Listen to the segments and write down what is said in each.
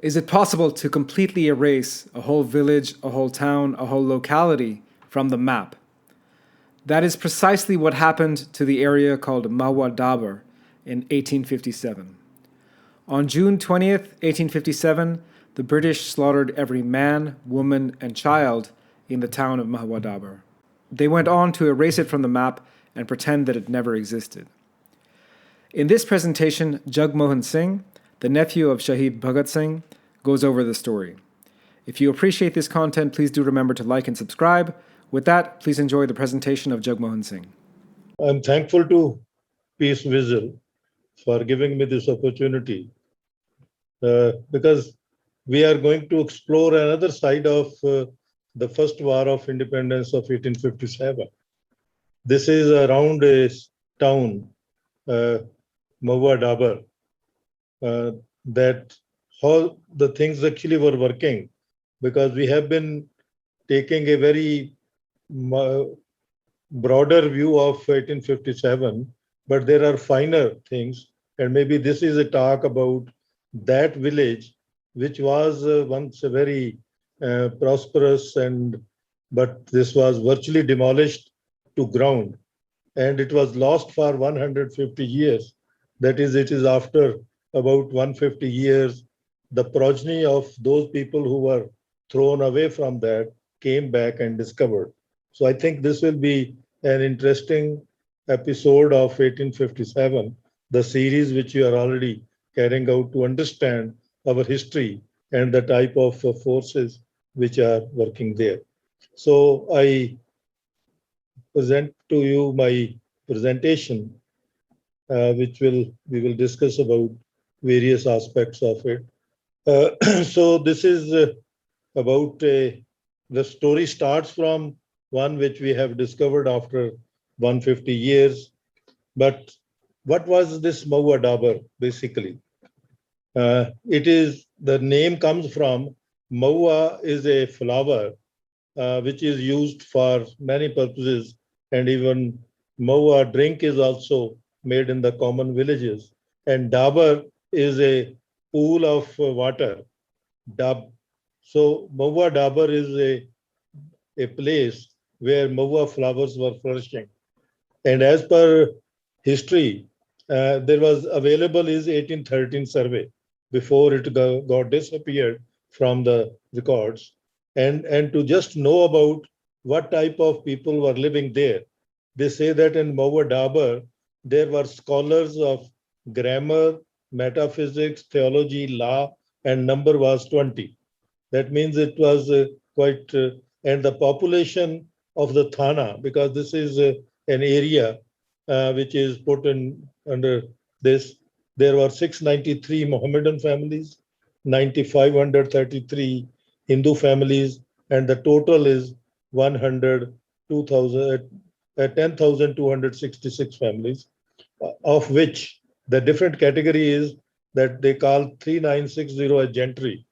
Is it possible to completely erase a whole village, a whole town, a whole locality from the map? That is precisely what happened to the area called Mahua Dabar in 1857. On June 20th, 1857, the British slaughtered every man, woman, and child in the town of Mahua Dabar. They went on to erase it from the map and pretend that it never existed. In this presentation, Jagmohan Singh, the nephew of Shahid Bhagat Singh, goes over the story. If you appreciate this content, please do remember to like and subscribe. With that, please enjoy the presentation of Jagmohan Singh. I'm thankful to Peace Visual for giving me this opportunity because we are going to explore another side of the first war of independence of 1857. This is around a town, Mahua Dabar, that how the things actually were working, because we have been taking a very broader view of 1857, but there are finer things. And maybe this is a talk about that village, which was once a very prosperous, but this was virtually demolished to ground. And it was lost for 150 years. That is, it is after about 150 years, the progeny of those people who were thrown away from that came back and discovered. So I think this will be an interesting episode of 1857, the series which you are already carrying out to understand our history and the type of forces which are working there. So I present to you my presentation, which we will discuss about various aspects of it. So this is about the story starts from one which we have discovered after 150 years. But what was this Mahua Dabar basically? It is, the name comes from, Mahua is a flower which is used for many purposes, and even Mahua drink is also made in the common villages. And Dabar is a pool of water, Dab. So Mahua Dabar is a place where Mahua flowers were flourishing. And as per history, there was available is 1813 survey before it got disappeared from the records. And to just know about what type of people were living there, they say that in Mahua Dabar, there were scholars of grammar, metaphysics, theology, law, and number was 20. That means it was quite, and the population of the Thana, because this is an area which is put in under this, there were 693 Mohammedan families, 9,533 Hindu families, and the total is 10,266 families, of which the different category is that they call 3960 a gentry,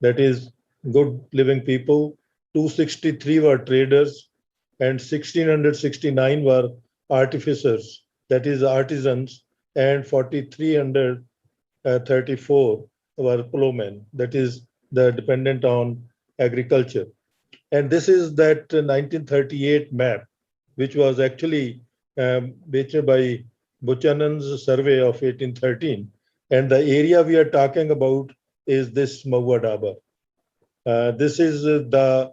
that is good living people. 263 were traders, and 1669 were artificers, that is artisans, and 4334 were plowmen, that is the dependent on agriculture. And this is that 1938 map, which was actually made by Buchanan's survey of 1813. And the area we are talking about is this Mahua Dabar. This is that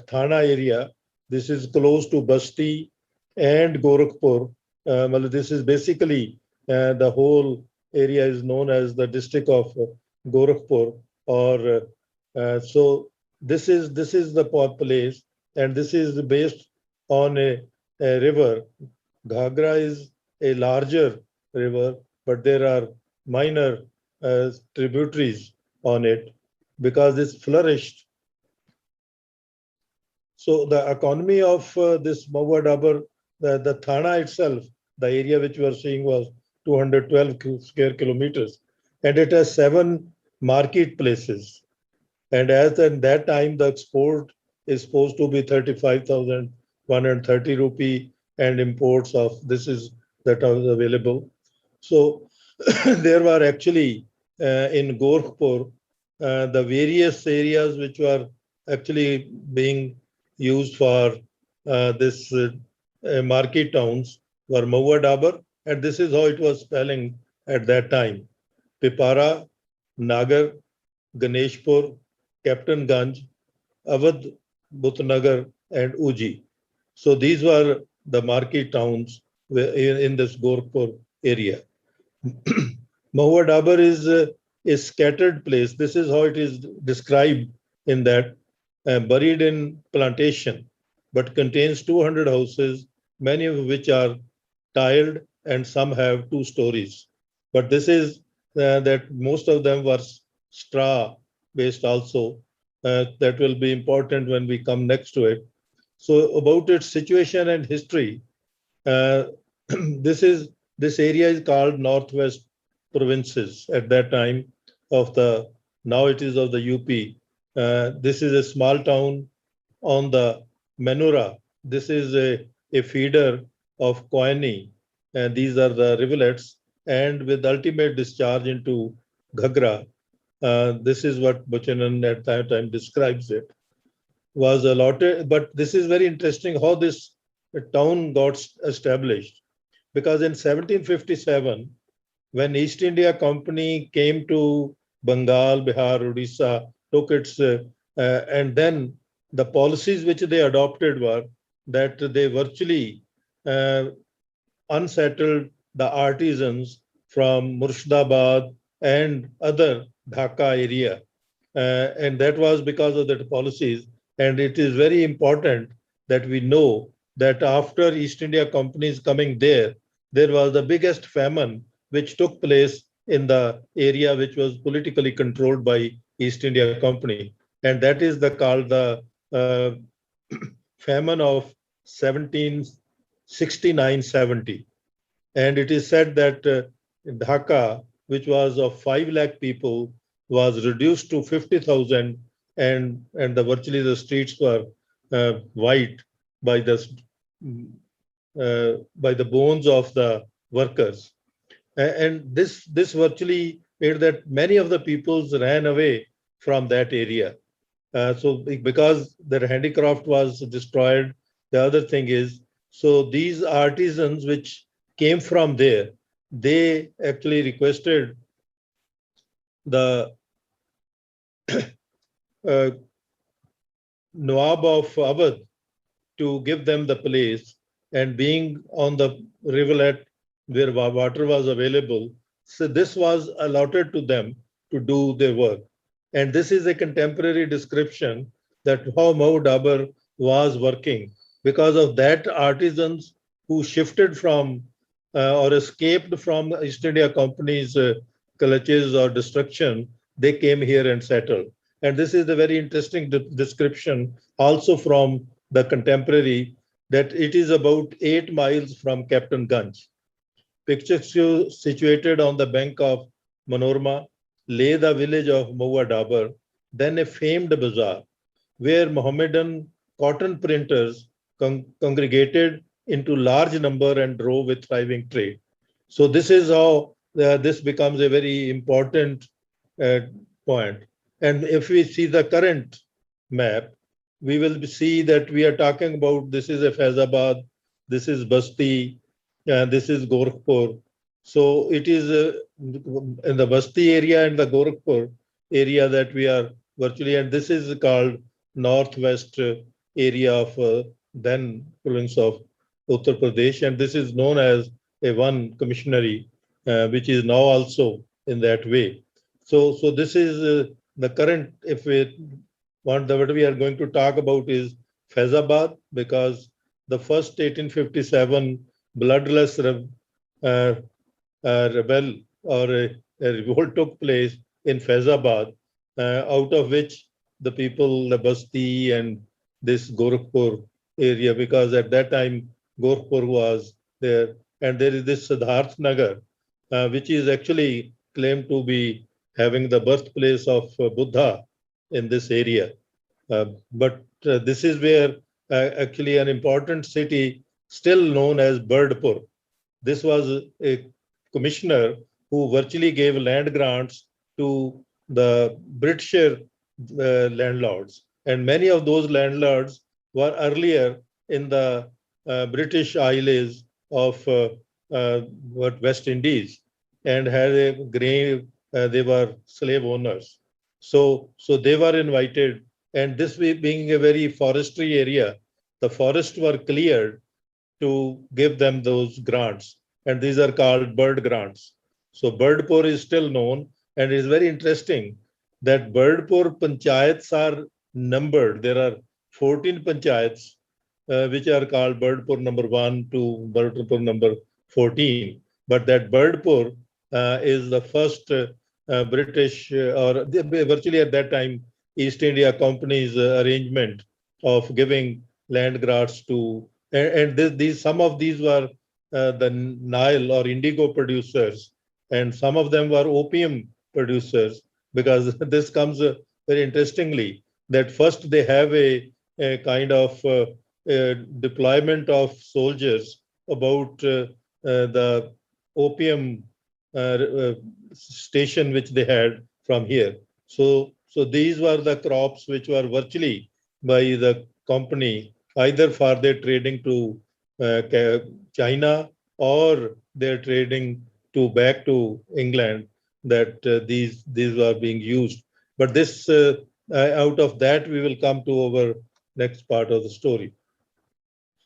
Thana area. This is close to Basti and Gorakhpur. This is basically the whole area is known as the district of Gorakhpur. Or so this is the place, and this is based on a river. Ghagra is a larger river, but there are minor tributaries on it because it's flourished. So the economy of this Mahua Dabar, the Thana itself, the area which we are seeing was 212 square kilometers, and it has 7 marketplaces. And as in that time, the export is supposed to be 35,130 rupee, and imports of this is that was available. So there were actually in Gorakhpur, the various areas which were actually being used for this market towns were Mahua Dabar, and this is how it was spelling at that time. Pipara, Nagar, Ganeshpur, Captain Ganj, Awadh, Butnagar, and Uji. So these were the market towns in this Gorakhpur area. Mahua Dabar is a scattered place. This is how it is described in that buried in plantation, but contains 200 houses, many of which are tiled and some have 2 stories. But this is that most of them were straw based also. That will be important when we come next to it. So about its situation and history, uh, this area is called Northwest Provinces at that time of the now it is of the UP. This is a small town on the Menura. This is a feeder of Koini, and these are the rivulets, and with ultimate discharge into Ghagra. This is what Buchanan at that time describes it. Was allotted, but this is very interesting how this town got established. Because in 1757, when East India Company came to Bengal, Bihar, Odisha, took its, and then the policies which they adopted were that they virtually uh, unsettled the artisans from Murshidabad and other Dhaka area. And that was because of the policies. And it is very important that we know that after East India Company's coming there, there was the biggest famine which took place in the area which was politically controlled by East India Company. And that is the called the famine of 1769-70. And it is said that Dhaka, which was of 5 lakh people, was reduced to 50,000, and virtually the streets were white by the bones of the workers. And this virtually made that many of the peoples ran away from that area. So because their handicraft was destroyed, the other thing is, so these artisans which came from there, they actually requested the uh, Nawab of Awadh to give them the place, and being on the rivulet where water was available, so this was allotted to them to do their work. And this is a contemporary description that how Mahadabar was working. Because of that, artisans who shifted from or escaped from East India Company's clutches or destruction, they came here and settled. And this is a very interesting description also from the contemporary, that it is about 8 miles from Captain Ganj. Pictures situated on the bank of Manorma lay the village of Mahua Dabar, then a famed bazaar where Mohammedan cotton printers congregated into large number and drove a thriving trade. So this is how this becomes a very important uh, point. And if we see the current map, we will see that we are talking about this is a Faizabad, this is Basti, this is Gorakhpur. So it is in the Basti area and the Gorakhpur area that we are virtually, and this is called northwest area of then province of Uttar Pradesh, and this is known as a one commissionary, which is now also in that way. So this is the current. If we want, what we are going to talk about is Faizabad, because the first 1857 bloodless uh, rebel or a revolt took place in Faizabad, out of which the people, the Basti and this Gorakhpur area, because at that time Gorakhpur was there, and there is this Siddharth Nagar, which is actually claimed to be having the birthplace of Buddha in this area. But this is where actually an important city still known as Birdpur. This was a commissioner who virtually gave land grants to the British landlords. And many of those landlords were earlier in the British Isles of West Indies and had a grave, they were slave owners. So they were invited, and this being a very forestry area, the forests were cleared to give them those grants. And these are called bird grants. So Birdpur is still known, and it is very interesting that Birdpur panchayats are numbered. There are 14 panchayats which are called Birdpur number 1 to Birdpur number 14. But that Birdpur is the first British or virtually at that time East India Company's arrangement of giving land grants to, and these some of these were the Nile or indigo producers, and some of them were opium producers, because this comes very interestingly that first they have a kind of deployment of soldiers about the opium station which they had from here. So these were the crops which were virtually by the company either for their trading to China or their trading to back to England, that these were being used. But this out of that we will come to our next part of the story.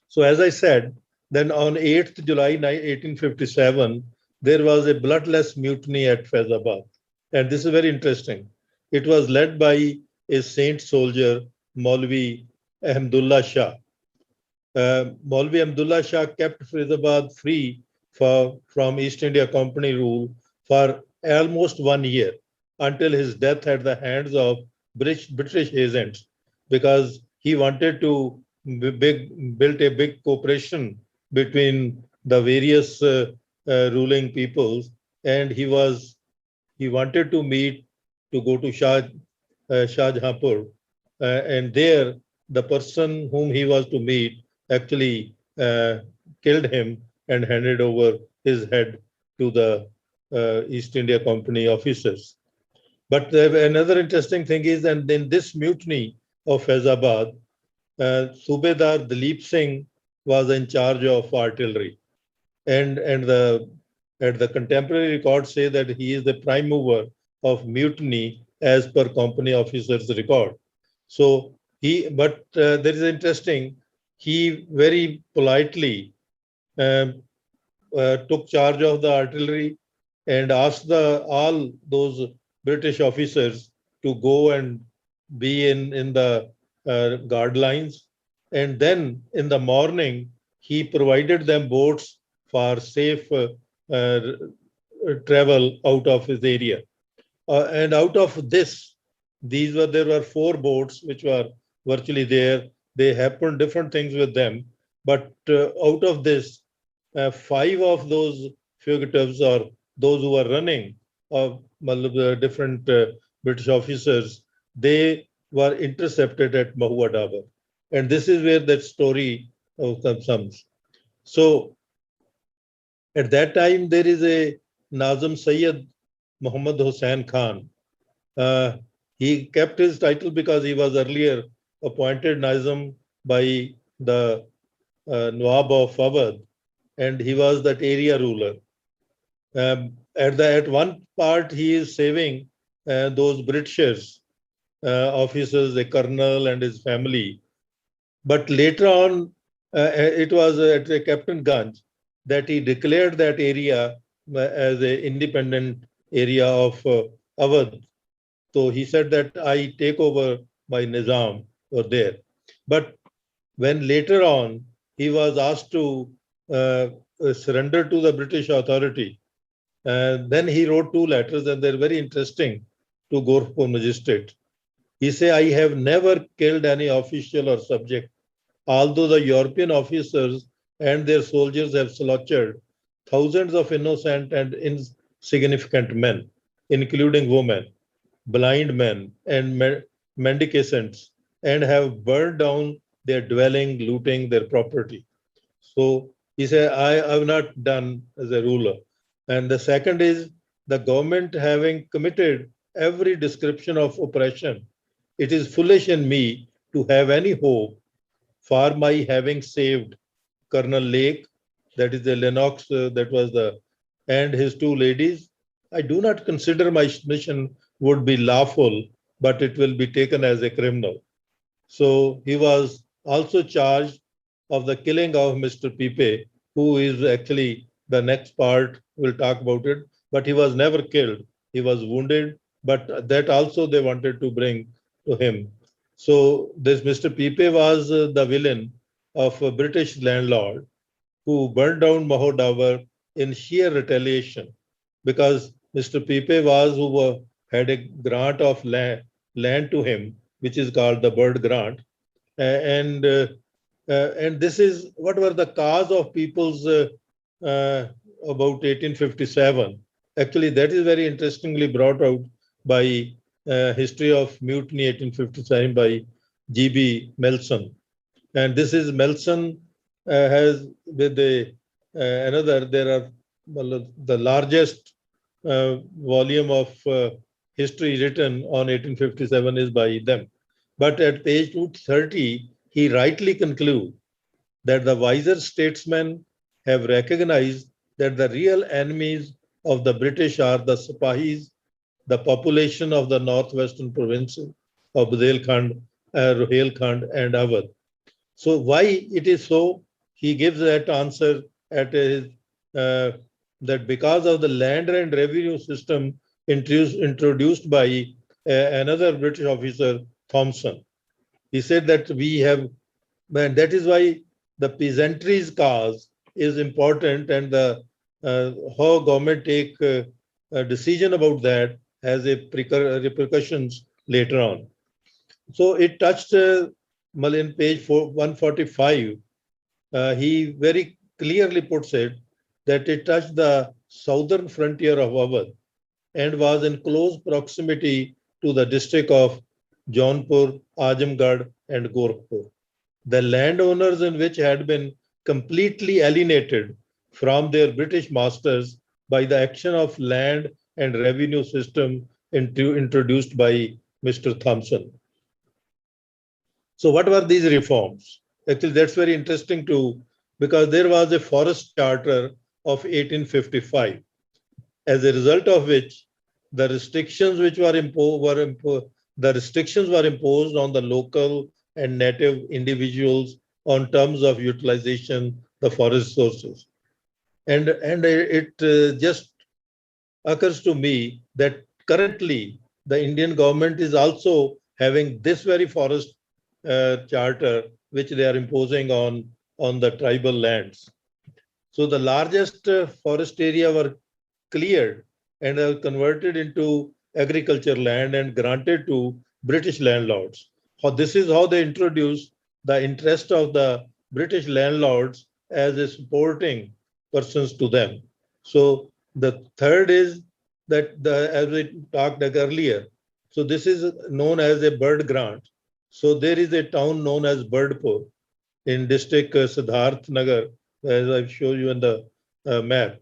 So as I said, then on 8th July 1857, there was a bloodless mutiny at Faizabad. And this is very interesting. It was led by a saint soldier, Maulvi Ahmdullah Shah. Maulvi Ahmdullah Shah kept Faizabad free from East India Company rule for almost 1 year, until his death at the hands of British agents, because he wanted to build a big cooperation between the various ruling peoples, and he wanted to meet, to go to Shahjahanpur, and there the person whom he was to meet actually killed him and handed over his head to the East India Company officers. But another interesting thing is that in this mutiny of Faizabad, Subedar Dalip Singh was in charge of artillery, and the contemporary records say that he is the prime mover of mutiny as per company officer's record. So there is interesting. He very politely um, took charge of the artillery and asked all those British officers to go and be in the guard lines. And then in the morning, he provided them boats for safe uh, travel out of his area. And out of this, there were 4 boats which were virtually there. They happened different things with them. But out of this, 5 of those fugitives, or those who were running, of different British officers, they were intercepted at Mahua Dabar. And this is where that story comes. So at that time, there is a Nazim Sayyid Muhammad Hussain Khan. He kept his title because he was earlier appointed Nazim by the Nawab of Awadh, and he was that area ruler. At one part, he is saving those Britishers, officers, a colonel and his family. But later on, it was at Captain Ganj that he declared that area as an independent area of Awadh. So he said that I take over my Nizam over there. But when later on he was asked to surrender to the British authority, then he wrote 2 letters, and they're very interesting to Gorakhpur magistrate. He said, I have never killed any official or subject, although the European officers and their soldiers have slaughtered thousands of innocent and insignificant men, including women, blind men, and mendicants, and have burned down their dwelling, looting their property. So he said, I have not done as a ruler. And the second is the government having committed every description of oppression. It is foolish in me to have any hope for my having saved Colonel Lake, that is the Lennox, that was the, and his two ladies. I do not consider my mission would be lawful, but it will be taken as a criminal. So he was also charged of the killing of Mr. Pipe, who is actually the next part, we'll talk about it, but he was never killed. He was wounded, but that also they wanted to bring to him. So this Mr. Pipe was the villain of a British landlord who burned down Mahadabar in sheer retaliation because Mr. Pipe was who had a grant of land to him, which is called the bird grant. And and this is what were the cause of people's uh, about 1857. Actually, that is very interestingly brought out by History of Mutiny 1857 by G.B. Melson. And this is Melson has with another, there are well, the largest volume of history written on 1857 is by them. But at page 230, he rightly concludes that the wiser statesmen have recognized that the real enemies of the British are the Sipahis, the population of the northwestern provinces of Budelkhand, Rohilkhand, and Awadh. So why it is so? He gives that answer at his that because of the land and revenue system introduced by another British officer, Thompson. He said that we have, and that is why the peasantry's cause is important, and the how government take a decision about that has a repercussions later on. So it touched in page 145. He very clearly puts it that it touched the southern frontier of Awadh and was in close proximity to the district of Jaunpur, Ajamgarh, and Gorakhpur. The landowners in which had been completely alienated from their British masters by the action of land and revenue system introduced by Mr. Thompson. So what were these reforms? Actually, that's very interesting too, because there was a forest charter of 1855, as a result of which the restrictions which were the restrictions were imposed on the local and native individuals on terms of utilization the forest sources. And it just occurs to me that currently the Indian government is also having this very forest charter which they are imposing on the tribal lands. So the largest forest area were cleared and are converted into agriculture land and granted to British landlords. This is how they introduced the interest of the British landlords as a supporting persons to them. So the third is that as we talked earlier, so this is known as a bird grant. So there is a town known as Birdpur in district Siddharth Nagar, as I show you in the map.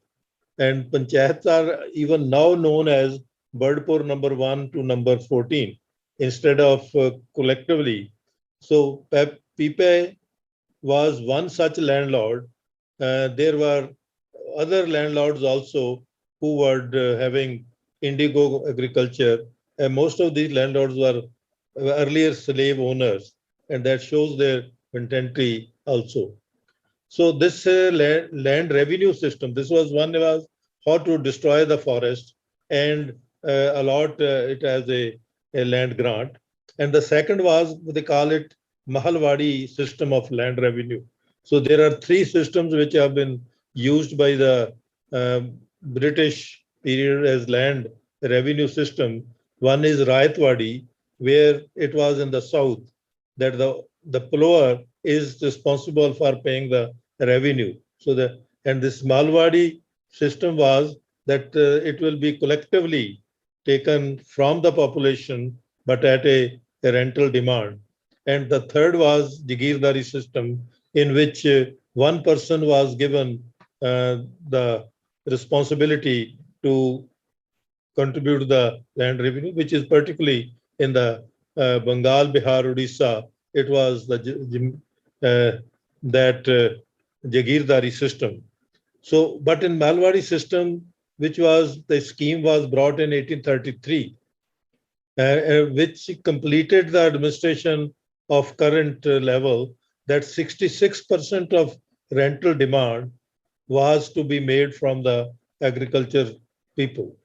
And panchayats are even now known as Birdpur number 1 to number 14 instead of collectively. So Pipe was one such landlord. There were other landlords also who were having indigo agriculture. And most of these landlords were earlier slave owners, and that shows their contentry also. So this land revenue system, this was one was how to destroy the forest and allot it as a land grant. And the second was, they call it Mahalwadi system of land revenue. So there are three systems which have been used by the British period as land revenue system. One is Rayatwadi, where it was in the south, that the plower is responsible for paying the revenue. So and this Malwadi system was that it will be collectively taken from the population, but at a rental demand. And the third was Jagirdari system, in which one person was given the responsibility to contribute the land revenue, which is particularly in the Bengal, Bihar, Odisha. It was the that Jagirdari system. So, but in Malwadi system, which was the scheme was brought in 1833, which completed the administration of current level, that 66% of rental demand was to be made from the agriculture people.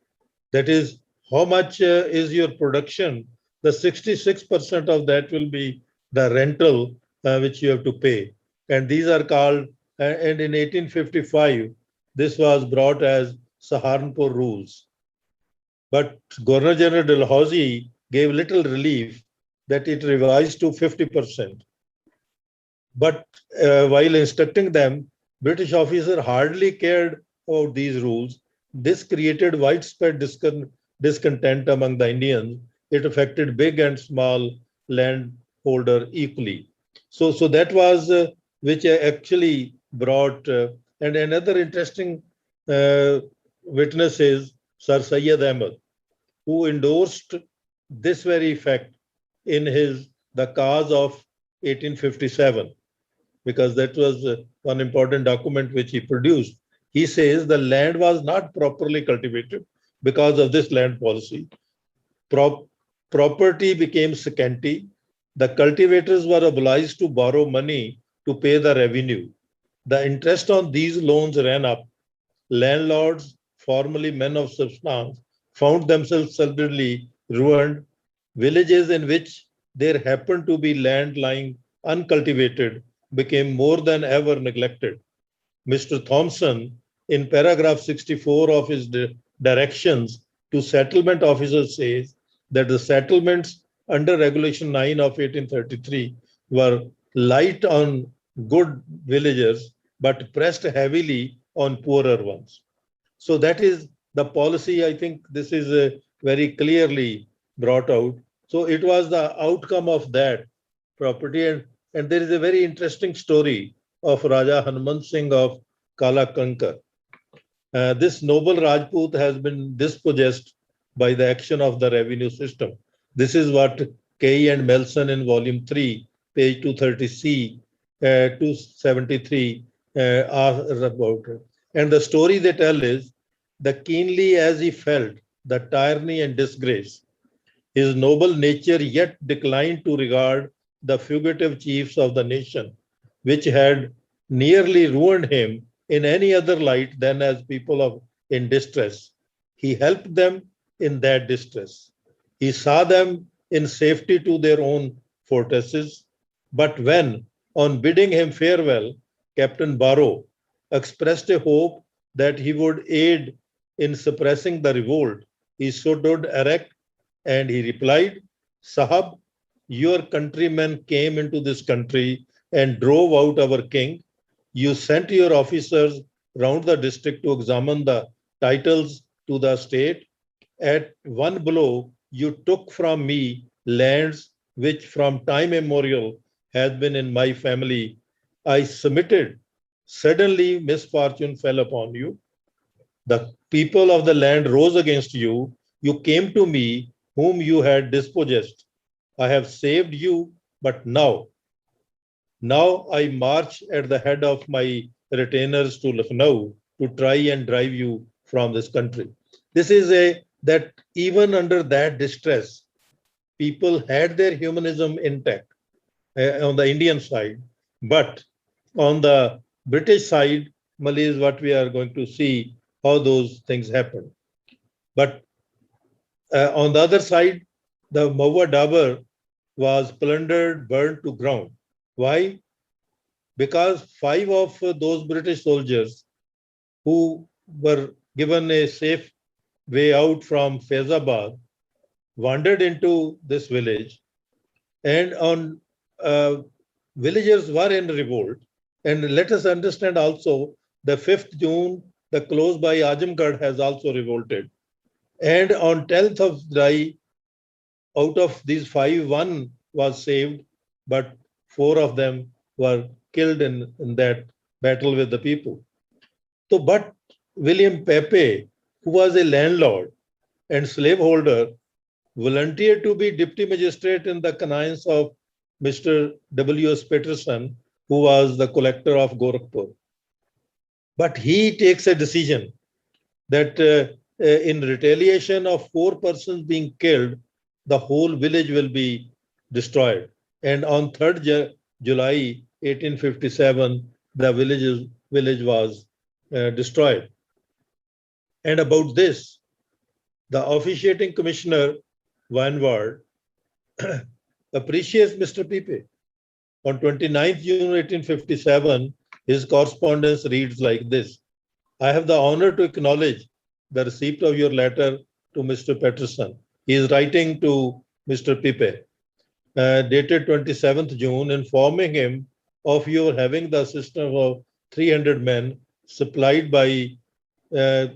That is, how much is your production? The 66% of that will be the rental which you have to pay. And these are called, and in 1855, this was brought as Saharanpur rules. But Governor General Dalhousie gave little relief that it revised to 50%. But while instructing them, British officers hardly cared about these rules. This created widespread discontent among the Indians. It affected big and small landholder equally. So that was which actually brought. And another interesting witness is Sir Syed Ahmed, who endorsed this very fact in his The Cause of 1857, because that was one important document which he produced. He says the land was not properly cultivated because of this land policy. Property became scanty. The cultivators were obliged to borrow money to pay the revenue. The interest on these loans ran up. Landlords, formerly men of substance, found themselves suddenly ruined. Villages in which there happened to be land lying uncultivated became more than ever neglected. Mr. Thompson, in paragraph 64 of his directions to settlement officers, says that the settlements under Regulation 9 of 1833 were light on good villagers but pressed heavily on poorer ones. So that is the policy. I think this is very clearly brought out. So it was the outcome of that property. And there is a very interesting story of Raja Hanuman Singh of Kala Kankar. This noble Rajput has been dispossessed by the action of the revenue system. This is what Kay and Melson in volume 3, page 230C, 273 are about. And the story they tell is, the keenly as he felt the tyranny and disgrace, his noble nature yet declined to regard the fugitive chiefs of the nation, which had nearly ruined him, in any other light than as people in distress. He helped them in that distress. He saw them in safety to their own fortresses. But when, on bidding him farewell, Captain Barrow expressed a hope that he would aid in suppressing the revolt, he stood erect and he replied, Sahab, your countrymen came into this country and drove out our king. You sent your officers round the district to examine the titles to the state. At one blow, you took from me lands which from time immemorial has been in my family. I submitted. Suddenly, misfortune fell upon you. The people of the land rose against you. You came to me, whom you had dispossessed. I have saved you, but now I march at the head of my retainers to Lucknow to try and drive you from this country. This is that even under that distress, people had their humanism intact on the Indian side, but on the British side, Mali is what we are going to see how those things happen. But on the other side, the Mahua Dabar was plundered, burned to ground. Why? Because 5 of those British soldiers who were given a safe way out from Faizabad wandered into this village, and on villagers were in revolt. And let us understand also the 5th June, the close by Ajamgarh has also revolted. And on 10th of July, out of these 5, 1 was saved, but 4 of them were killed in that battle with the people. So, but William Pepe, who was a landlord, and slaveholder volunteered to be deputy magistrate in the connivance of Mr. W.S. Peterson, who was the collector of Gorakhpur. But he takes a decision that in retaliation of 4 persons being killed, the whole village will be destroyed. And on 3rd July 1857, the village was destroyed. And about this, the officiating commissioner, Weinward, appreciates Mr. Pipe. On 29th June 1857, his correspondence reads like this. I have the honor to acknowledge the receipt of your letter to Mr. Peterson. He is writing to Mr. Pipe, dated 27th June, informing him of your having the assistance of 300 men supplied by uh,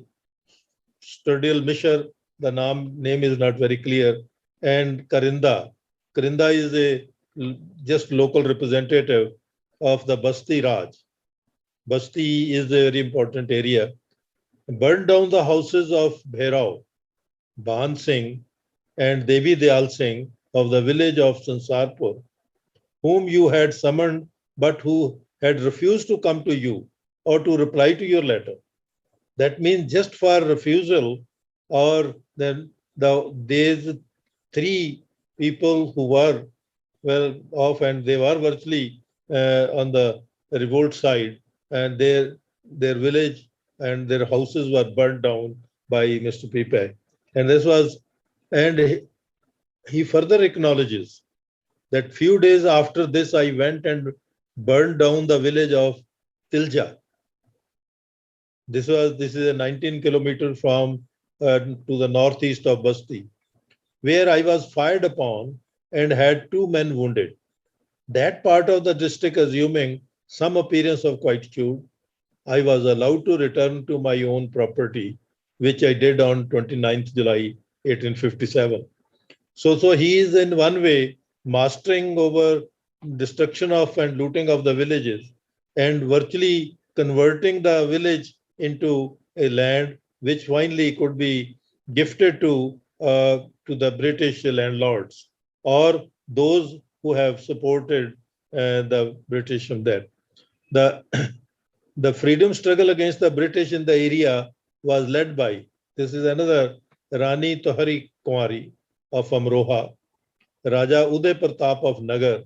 Sturdil Mishra, the name is not very clear, and Karinda. Karinda is a just local representative of the Basti Raj. Basti is a very important area. Burned down the houses of Bhairao, Bhan Singh, and Devi Dayal Singh of the village of Sansarpur, whom you had summoned but who had refused to come to you or to reply to your letter. That means just for refusal, or then these 3 people who were well off and they were virtually on the revolt side, and their village and their houses were burned down by Mr. Pipe. And this was, and he further acknowledges that few days after this, I went and burned down the village of Tilja. This is a 19 kilometer from to the northeast of Basti, where I was fired upon and had 2 men wounded. That part of the district assuming some appearance of quietude, I was allowed to return to my own property, which I did on 29th July 1857. So he is in one way mastering over destruction of and looting of the villages and virtually converting the village into a land which finally could be gifted to the British landlords or those who have supported the British from there. The, the freedom struggle against the British in the area was led by, this is another Rani Tohari Kumari of Amroha, Raja Uday Pratap of Nagar,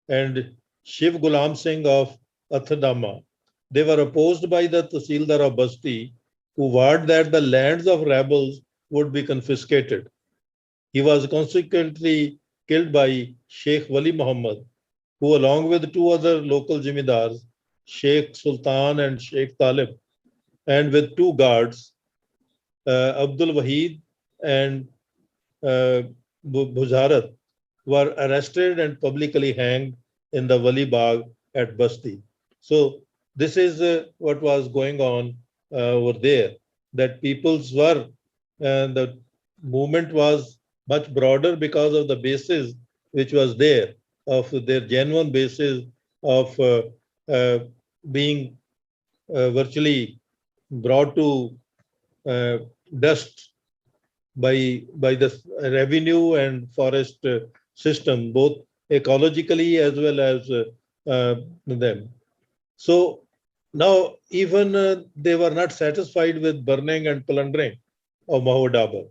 and Shiv Gulam Singh of Athadama. They were opposed by the Tahsildar of Basti, who vowed that the lands of rebels would be confiscated. He was consequently killed by Sheikh Wali Muhammad, who, along with 2 other local jimidars, Sheikh Sultan and Sheikh Talib, and with 2 guards, Abdul Wahid and Buzarat, were arrested and publicly hanged in the Wali Bagh at Basti. So this is what was going on over there, that peoples were, the movement was much broader because of the basis which was there, of their genuine basis of being virtually brought to dust by the revenue and forest system, both ecologically as well as them. So now even they were not satisfied with burning and plundering of Mahua Dabar.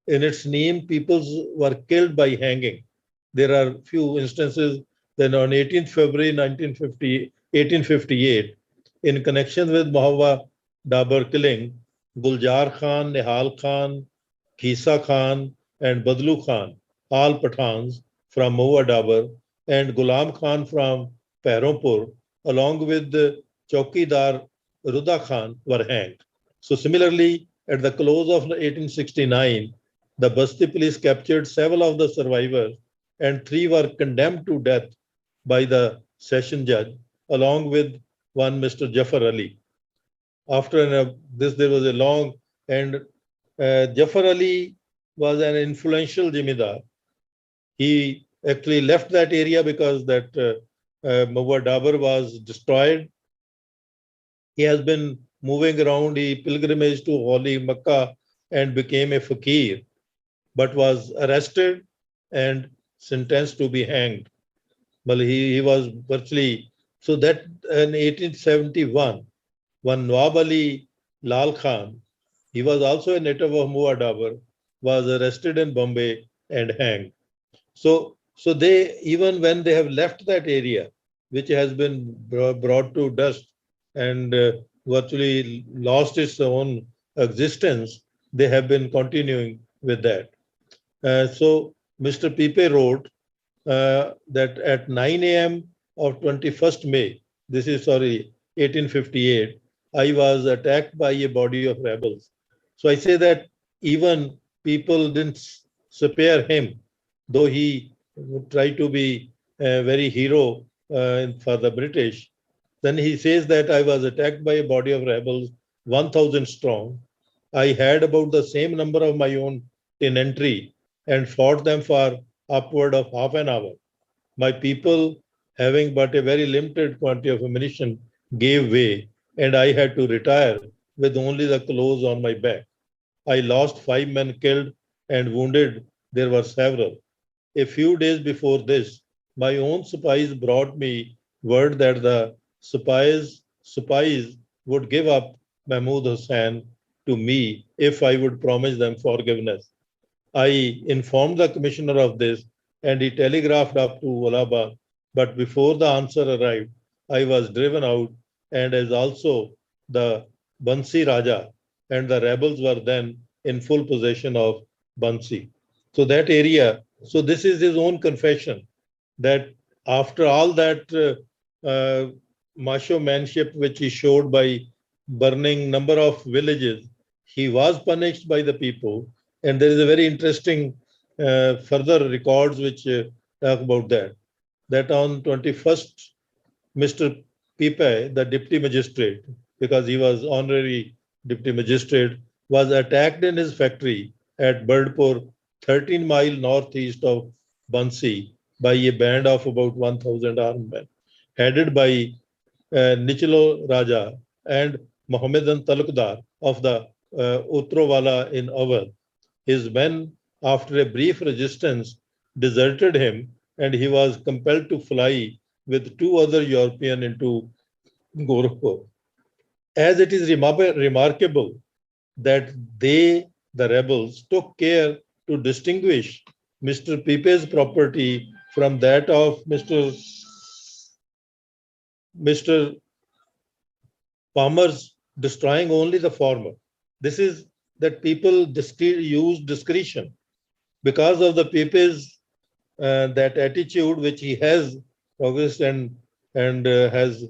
In its name, people were killed by hanging. There are few instances. Then on 18th February 1858, in connection with Mahua Dabar killing, Guljar Khan, Nihal Khan, Khisa Khan, and Badlu Khan, all Pathans from Mahua Dabar, and Gulam Khan from Pehronpur, along with the Chaukidar Ruda Khan, were hanged. So similarly, at the close of 1869, the Basti police captured several of the survivors, and 3 were condemned to death by the session judge, along with one Mr. Jafar Ali. After this, there was a long, and Jafar Ali was an influential Jimidar. He actually left that area because that Mahua Dabar was destroyed. He has been moving around. He pilgrimaged to Holy Makkah and became a fakir, but was arrested and sentenced to be hanged. Well, he was virtually, so that in 1871, one Nawab Ali Lal Khan, he was also a native of Mahua Dabar, was arrested in Bombay and hanged. So they, even when they have left that area, which has been brought to dust and virtually lost its own existence, they have been continuing with that. So Mr. Pipe wrote that at 9 a.m. of 21st May, this is sorry, 1858, I was attacked by a body of rebels. So I say that even people didn't spare him, though he tried to be a very hero for the British. Then he says that I was attacked by a body of rebels, 1,000 strong. I had about the same number of my own tenantry and fought them for upward of half an hour. My people, having but a very limited quantity of ammunition, gave way, and I had to retire with only the clothes on my back. I lost 5 men killed and wounded. There were several. A few days before this, my own spies brought me word that the spies would give up Mahmud Hussain to me if I would promise them forgiveness. I informed the commissioner of this and he telegraphed up to Allahabad. But before the answer arrived, I was driven out, and as also the Bansi Raja and the rebels were then in full possession of Bansi. So that area, so this is his own confession that after all that macho manship which he showed by burning number of villages, he was punished by the people. And there is a very interesting further records which talk about that. That on 21st, Mr. Pipe, the deputy magistrate, because he was honorary deputy magistrate, was attacked in his factory at Birdpur, 13 miles northeast of Bansi, by a band of about 1,000 armed men, headed by Nichilo Raja and Mohammedan Talukdar of the Utrowala in Awadh. His men, after a brief resistance, deserted him, and he was compelled to fly with two other Europeans into Gorakhpur. As it is remarkable that they, the rebels, took care to distinguish Mr. Pipe's property from that of Mr. Palmer's, destroying only the former. This is that people use discretion because of the Pipe's that attitude which he has progressed and has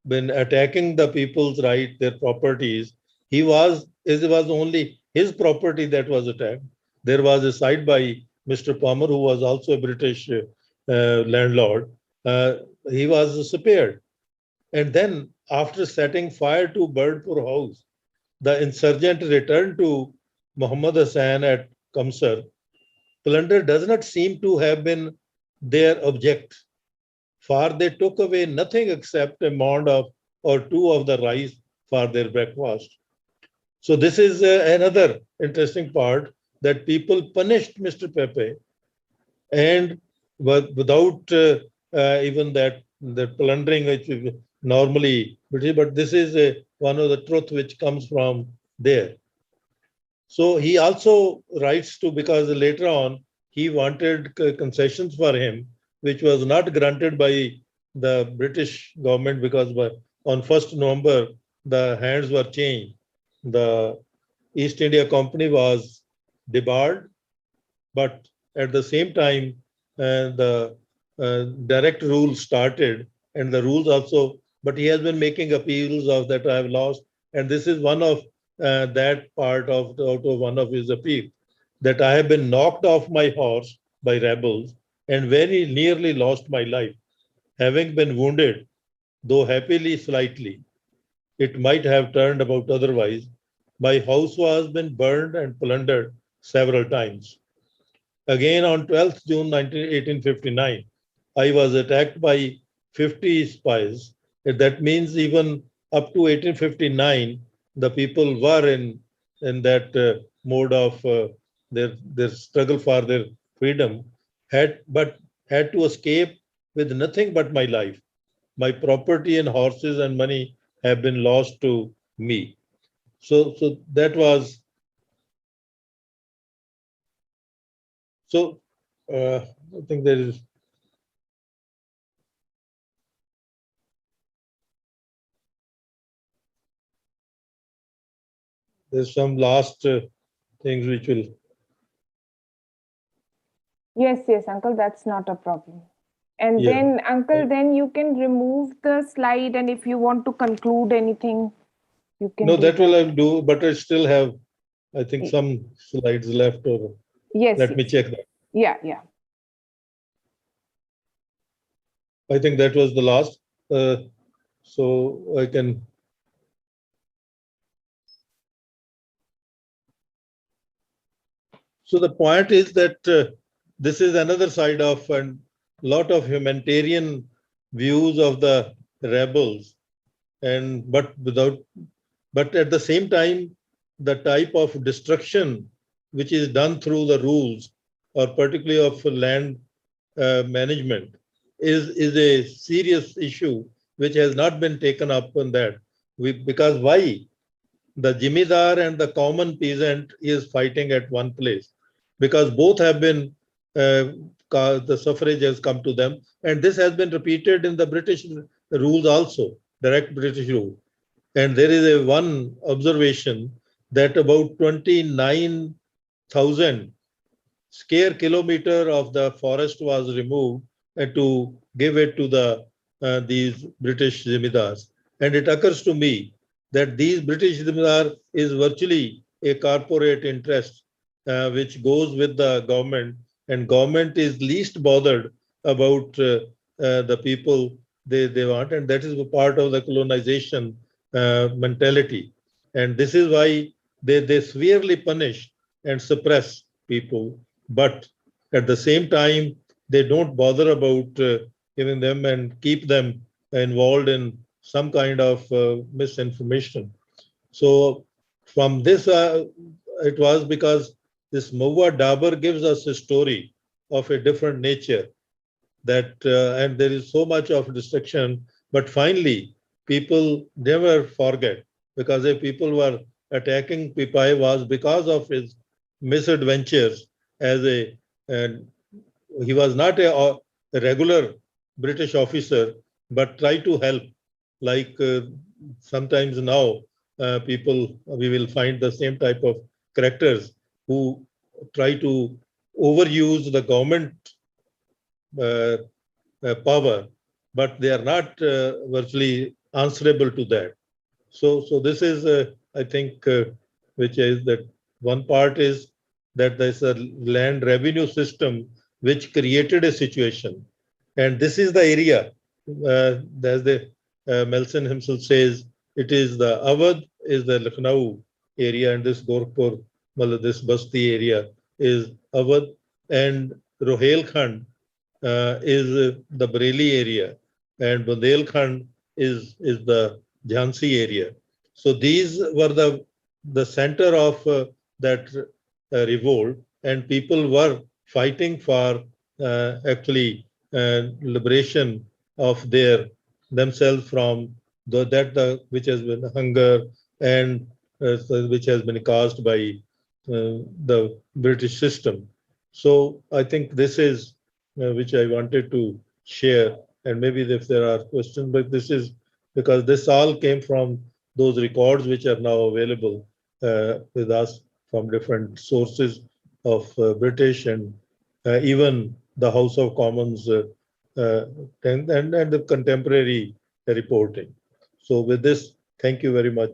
been attacking the people's right, their properties. It was only his property that was attacked. There was a side by Mr. Palmer, who was also a British landlord. He was spared. And then, after setting fire to Birdpur House, the insurgent returned to Muhammad Hussain at Kamsar. Plunder does not seem to have been their object, for they took away nothing except a mound of or two of the rice for their breakfast. So this is another interesting part that people punished Mr. Pepe and without even that plundering which we normally, but this is one of the truth which comes from there. So he also writes to, because later on he wanted concessions for him, which was not granted by the British government because on 1st November the hands were changed. The East India Company was debarred, but at the same time the direct rule started, and the rules also. But he has been making appeals of that I have lost, and this is one of that part of out of one of his appeal, that I have been knocked off my horse by rebels and very nearly lost my life, having been wounded, though happily slightly. It might have turned about otherwise. My house was been burned and plundered several times. Again, on 12th June 1859, I was attacked by 50 spies. That means even up to 1859, the people were in in that mode of their struggle for their freedom, had to escape with nothing but my life. My property and horses and money have been lost to me. So that was so. I think there's some last things which will. Yes, uncle, that's not a problem. And Yeah. then, uncle, then you can remove the slide, and if you want to conclude anything, you can No, do that will that. I'll do, but I still have, I think, Y- some slides left. Or Yes, let me yes. check that. Yeah. I think that was the last. So I can. So the point is that this is another side of a lot of humanitarian views of the rebels, and but at the same time, the type of destruction which is done through the rules, or particularly of land management, is a serious issue which has not been taken up on that. Because why? The Jimidar and the common peasant is fighting at one place, because both have been, the suffrage has come to them. And this has been repeated in the British rules also, direct British rule. And there is a one observation that about 29,000 square kilometer of the forest was removed and to give it to these British Zamindars. And it occurs to me that these British Zamindar is virtually a corporate interest which goes with the government, and government is least bothered about the people they want, and that is a part of the colonization mentality. And this is why they severely punish and suppress people, but at the same time, they don't bother about giving them and keep them involved in some kind of misinformation. So from this, it was because this Mahua Dabar gives us a story of a different nature, that and there is so much of destruction, but finally people never forget, because if people were attacking Pipai was because of his misadventures as a, and he was not a regular British officer, but try to help, like sometimes now people, we will find the same type of characters who try to overuse the government uh, power, but they are not virtually answerable to that. So this is, I think, which is that one part is that there's a land revenue system which created a situation, and this is the area, as the Melson himself says, it is the Awadh is the Lucknow area, and this Gorakhpur, this Basti area is Awadh, and Rohelkhand is the Bareilly area, and Bundelkhand is the Jhansi area. So these were the center of that revolt, and people were fighting for actually liberation of themselves from which has been hunger, and which has been caused by the British system. So I think this is which I wanted to share. And maybe if there are questions, but this is because this all came from those records which are now available with us from different sources of British and even the House of Commons uh, and the contemporary reporting. So with this, thank you very much.